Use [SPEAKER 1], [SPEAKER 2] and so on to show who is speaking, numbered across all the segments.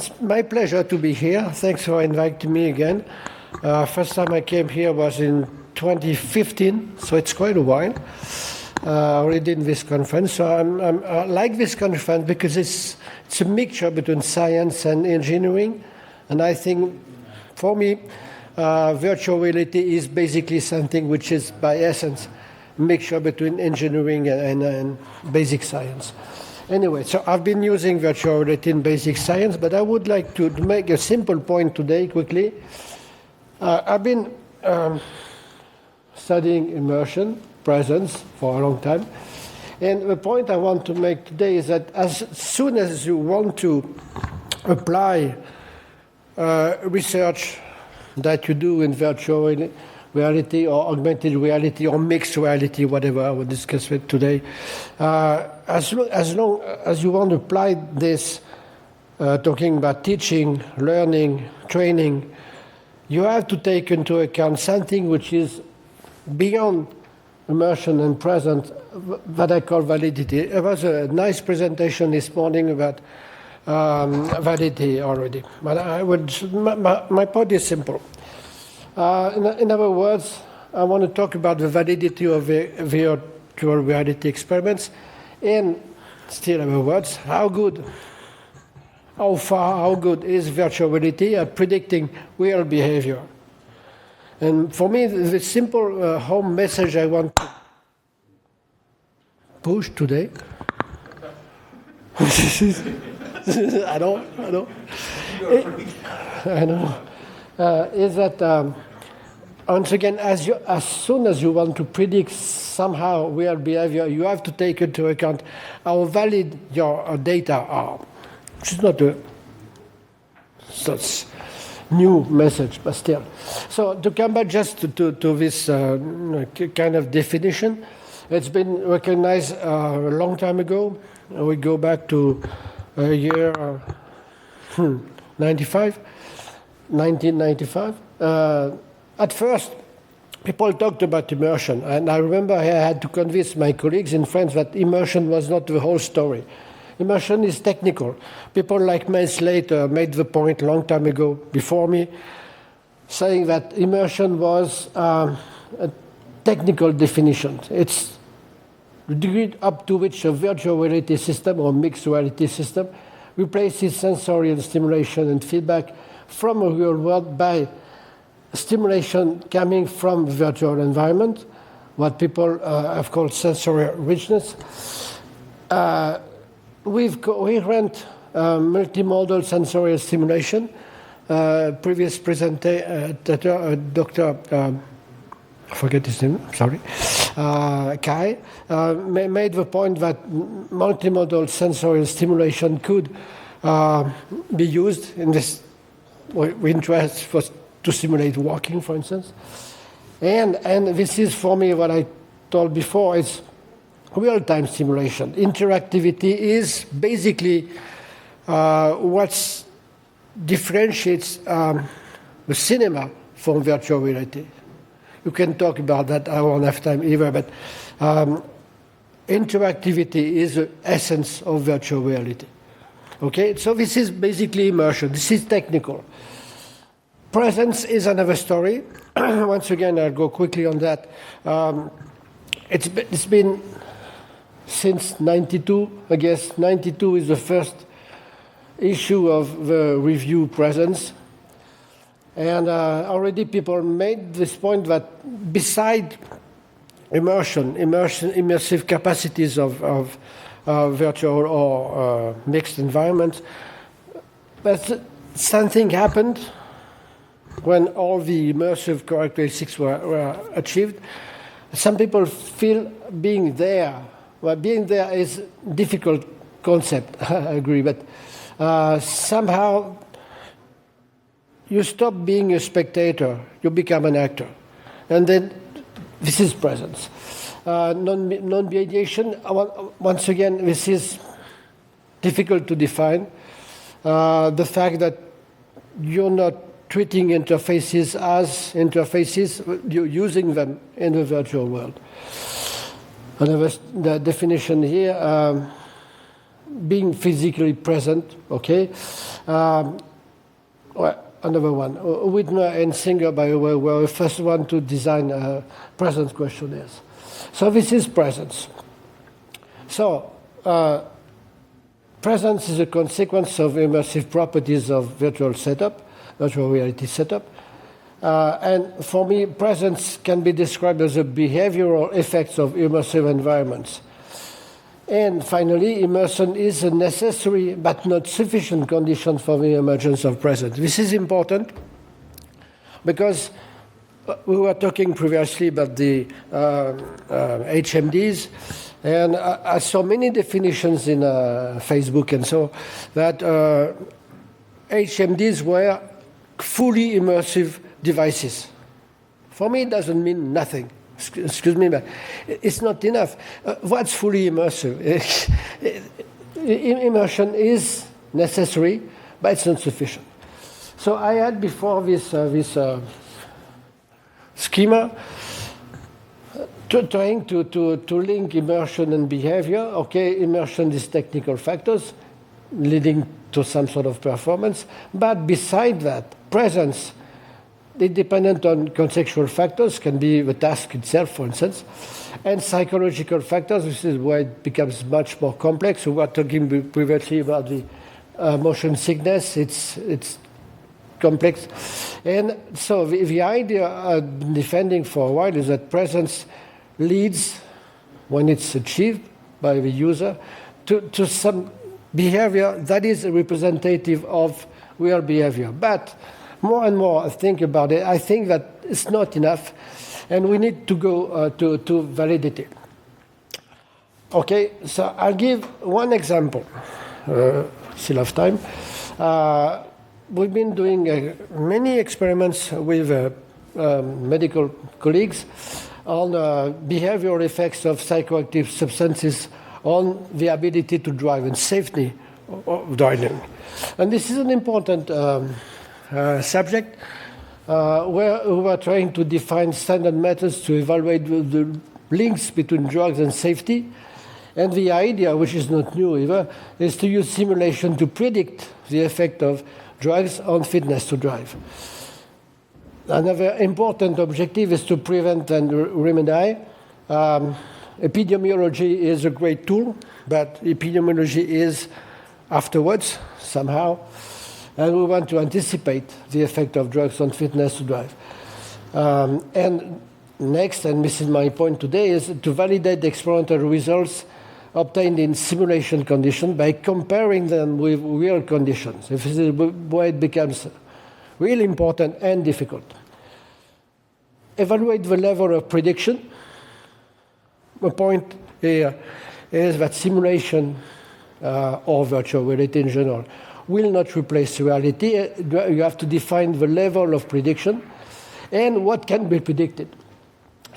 [SPEAKER 1] It's my pleasure to be here. Thanks for inviting me again. First time I came here was in 2015, so it's quite a while. Already in this conference. So I like this conference because it's a mixture between science and engineering. And I think, for me, virtual reality is basically something which is, by essence, a mixture between engineering and basic science. Anyway, so I've been using virtual reality in basic science, but I would like to make a simple point today, quickly. I've been studying immersion, presence, for a long time. And the point I want to make today is that as soon as you want to apply research that you do in virtual reality or augmented reality or mixed reality, whatever I will discuss it today, as long as you want to apply this, talking about teaching, learning, training, you have to take into account something which is beyond immersion and presence, that I call validity. There was a nice presentation this morning about validity already. But my point is simple. In other words, I want to talk about the validity of virtual reality experiments, and still, in other words, how good is virtual reality at predicting real behavior? And for me, the simple home message I want to push today, I know, is that once again, as soon as you want to predict somehow real behavior, you have to take into account how valid your data are. Which is not a such new message, but still. So to come back just to this kind of definition, it's been recognized a long time ago. We go back to year 1995. At first, people talked about immersion, and I remember I had to convince my colleagues in France that immersion was not the whole story. Immersion is technical. People like Mestre made the point a long time ago, before me, saying that immersion was a technical definition. It's the degree up to which a virtual reality system or mixed reality system replaces sensorial stimulation and feedback from a real world by stimulation coming from the virtual environment, what people have called sensorial richness, with coherent multimodal sensorial stimulation. Previous presenter, Dr. I forget his name, sorry, Kai, made the point that multimodal sensorial stimulation could be used in this. Interest was to simulate walking, for instance. And this is, for me, what I told before, is real-time simulation. Interactivity is basically what differentiates the cinema from virtual reality. You can talk about that, I won't have time either, but interactivity is the essence of virtual reality. Okay, so this is basically immersion. This is technical. Presence is another story. Once again, I'll go quickly on that. It's been since 92, I guess. 92 is the first issue of the review Presence. And already people made this point that beside immersive capacities of virtual or mixed environments, but something happened when all the immersive characteristics were achieved. Some people feel being there. Well, being there is a difficult concept, I agree, but somehow you stop being a spectator, you become an actor. And then this is presence. Non-mediation, once again, this is difficult to define. The fact that you're not treating interfaces as interfaces, you're using them in the virtual world. Another the definition here, being physically present, okay? Well, another one. Whitmer and Singer, by the way, were the first one to design presence questionnaires. So this is presence. So presence is a consequence of immersive properties of virtual reality setup. And for me, presence can be described as the behavioral effects of immersive environments. And finally, immersion is a necessary but not sufficient condition for the emergence of presence. This is important because we were talking previously about the HMDs, and I saw many definitions in Facebook and so that HMDs were fully immersive devices. For me, it doesn't mean nothing. Excuse me, but it's not enough. What's fully immersive? Immersion is necessary, but it's not sufficient. So I had before this schema trying to link immersion and behavior. Okay, immersion is technical factors leading to some sort of performance, but beside that, presence, dependent on contextual factors, can be the task itself, for instance, and psychological factors, which is where it becomes much more complex. We were talking previously about the motion sickness. It's complex. And so the idea I've been defending for a while is that presence leads, when it's achieved by the user, to some behavior that is representative of real behavior. But more and more I think about it, I think that it's not enough, and we need to go to validity. Okay, so I'll give one example. Still have time. We've been doing many experiments with medical colleagues on behavioral effects of psychoactive substances on the ability to drive and safety of driving. And this is an important subject where we were trying to define standard methods to evaluate the links between drugs and safety. And the idea, which is not new either, is to use simulation to predict the effect of drugs on fitness to drive. Another important objective is to prevent and remedy. Epidemiology is a great tool, but epidemiology is afterwards somehow. And we want to anticipate the effect of drugs on fitness to drive. And next, and this is my point today, is to validate the experimental results obtained in simulation conditions by comparing them with real conditions. This is where it becomes really important and difficult. Evaluate the level of prediction. The point here is that simulation or virtual reality in general will not replace reality. You have to define the level of prediction and what can be predicted.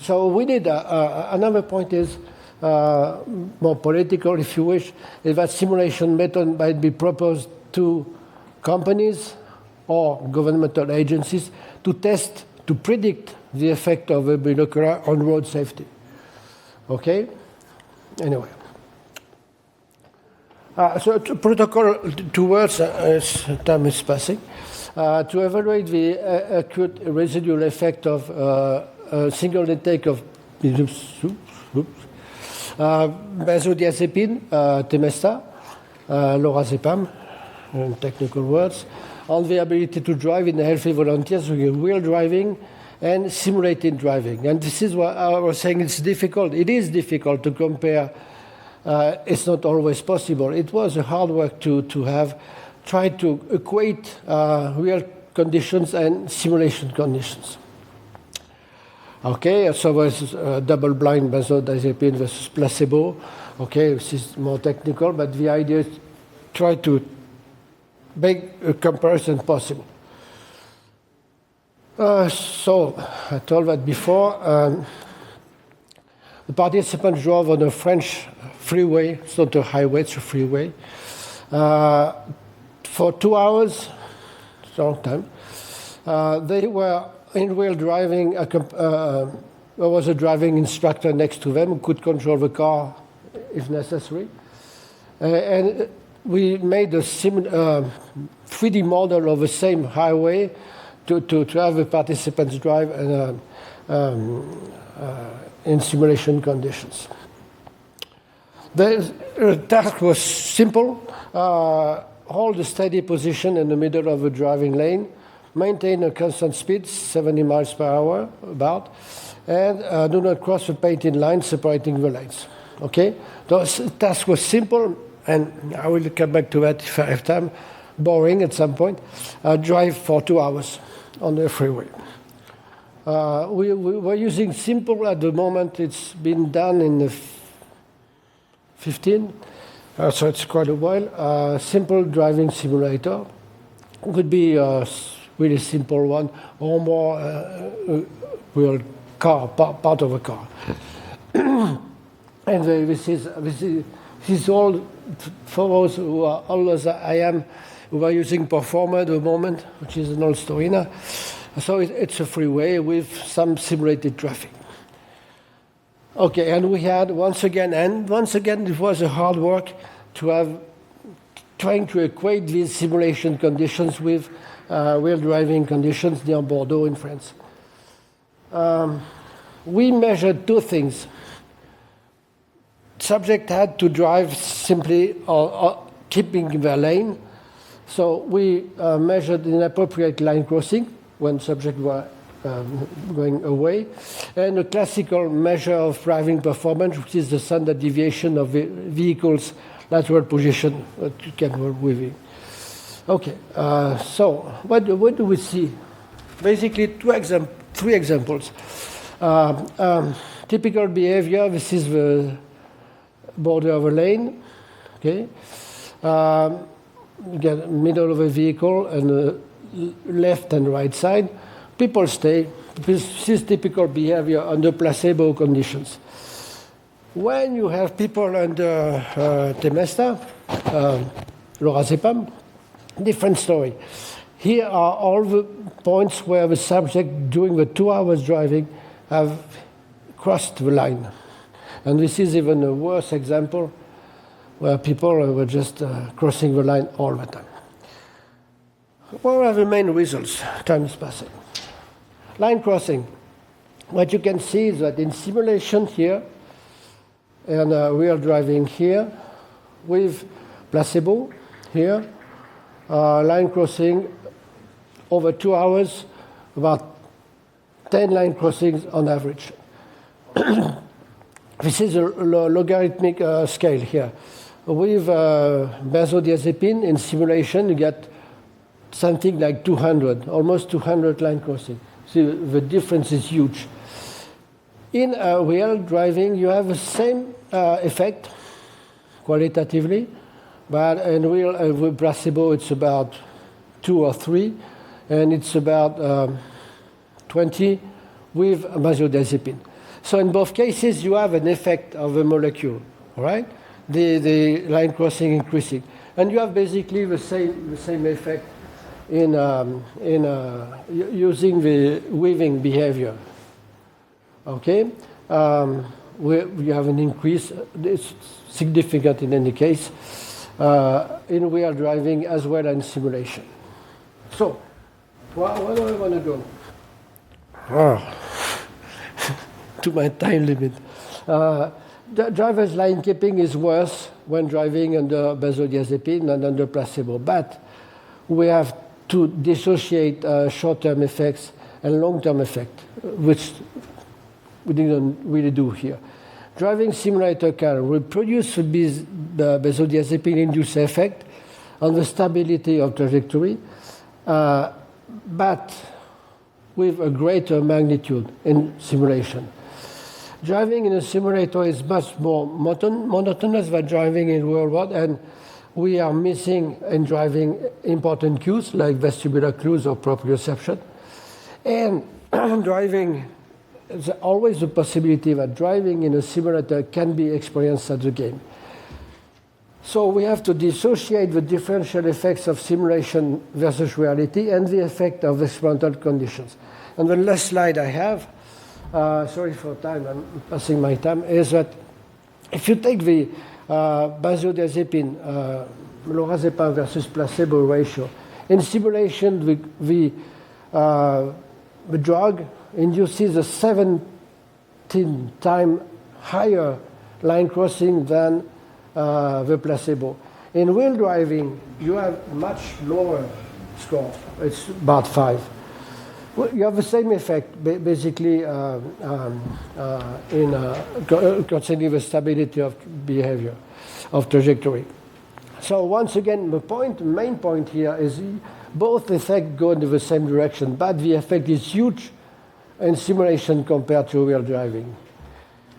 [SPEAKER 1] So we need another point is more political, if you wish, is that simulation method might be proposed to companies or governmental agencies to test, to predict the effect of a binocular on road safety. Okay? Anyway. So protocol, 2 words, time is passing. To evaluate the acute residual effect of a single intake of benzodiazepine, Temesta, lorazepam, in technical words, on the ability to drive in healthy volunteers with real driving and simulated driving. And this is what I was saying, it's difficult. It is difficult to compare. It's not always possible. It was a hard work to have tried to equate real conditions and simulation conditions. Okay, so there's double-blind benzodiazepine versus placebo. Okay, this is more technical, but the idea is try to make a comparison possible. So I told that before. The participants drove on a French freeway. It's not a highway, it's a freeway. For 2 hours, it's a long time. They were in real driving. There was a driving instructor next to them who could control the car if necessary. And we made a 3D model of the same highway to have the participants drive in simulation conditions. The task was simple. Hold a steady position in the middle of the driving lane, maintain a constant speed, 70 miles per hour, about, and do not cross the painted line separating the lanes. Okay? The task was simple, and I will come back to that if I have time. Boring at some point. Drive for 2 hours on the freeway. We were using simple at the moment. It's been done in the 15, so it's quite a while. Simple driving simulator. Could be a really simple one, or more real car, part of a car. And this is all for those who are always I am, who are using Performer at the moment, which is an old story now. So it's a freeway with some simulated traffic. Okay, and we had once again, it was a hard work trying to equate these simulation conditions with real driving conditions near Bordeaux in France. We measured two things. Subject had to drive simply or keeping their lane. So we measured inappropriate line crossing when subjects were going away, and a classical measure of driving performance, which is the standard deviation of the vehicle's lateral position that you can work with. Okay, so what do we see? Basically, three examples. Typical behavior, this is the border of a lane. Okay, you get middle of a vehicle and the left and right side. People stay. This is typical behavior under placebo conditions. When you have people under Mestre, lorazepam, different story. Here are all the points where the subject, during the 2 hours driving, have crossed the line. And this is even a worse example, where people were just crossing the line all the time. What are the main results? Time is passing. Line crossing. What you can see is that in simulation here, and real driving here, with placebo here, line crossing over 2 hours, about 10 line crossings on average. This is a logarithmic scale here. With benzodiazepine in simulation, you get something like 200, almost 200 line crossing. See, the difference is huge. In real driving, you have the same effect qualitatively, but in real with placebo, it's about 2 or 3, and it's about 20 with benzodiazepine. So in both cases, you have an effect of the molecule, all right? The line crossing increasing, and you have basically the same effect in using the weaving behavior. Okay, we have an increase. It's significant in any case in real driving as well as in simulation. So, where do I want to go? To my time limit. The driver's line keeping is worse when driving under benzodiazepine than under placebo, but we have to dissociate short-term effects and long-term effect, which we didn't really do here. Driving simulator can reproduce the benzodiazepine-induced effect on the stability of trajectory, but with a greater magnitude in simulation. Driving in a simulator is much more monotonous than driving in real world, and we are missing in driving important cues like vestibular clues or proprioception. And driving, there's always the possibility that driving in a simulator can be experienced at the game. So we have to dissociate the differential effects of simulation versus reality and the effect of experimental conditions. And the last slide I have, sorry for time, I'm passing my time, is that if you take the benzodiazepine, lorazepam versus placebo ratio. In simulation, the drug induces a 17 times higher line crossing than the placebo. In real driving, you have much lower score. It's about 5. You have the same effect, basically, in concerning the stability of behavior, of trajectory. So once again, the main point here is both effects go in the same direction, but the effect is huge in simulation compared to real driving.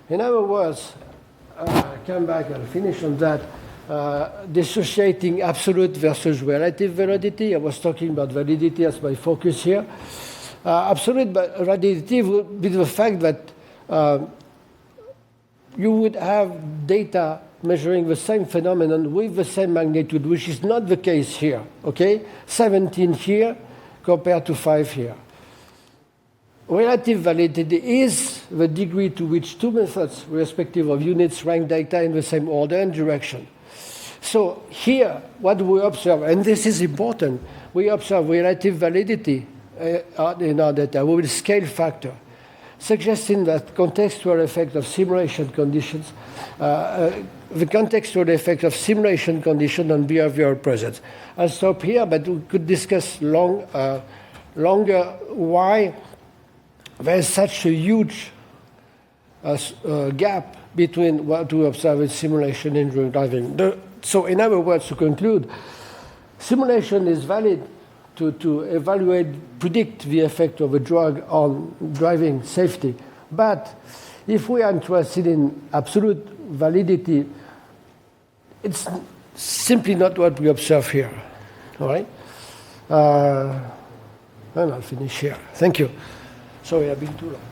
[SPEAKER 1] In other words, come back and finish on that, dissociating absolute versus relative validity. I was talking about validity as my focus here. Absolute validity would be the fact that you would have data measuring the same phenomenon with the same magnitude, which is not the case here, okay? 17 here compared to 5 here. Relative validity is the degree to which two methods, respective of units, rank data in the same order and direction. So here, what we observe, and this is important, we observe relative validity in our data with a scale factor, suggesting that contextual effect of simulation conditions, the contextual effect of simulation condition on behavioral presence. I'll stop here, but we could discuss longer why there's such a huge gap between what we observe in simulation and real driving. So in other words, to conclude, simulation is valid to evaluate, predict the effect of a drug on driving safety. But if we are interested in absolute validity, it's simply not what we observe here. All right? And I'll finish here. Thank you. Sorry, I've been too long.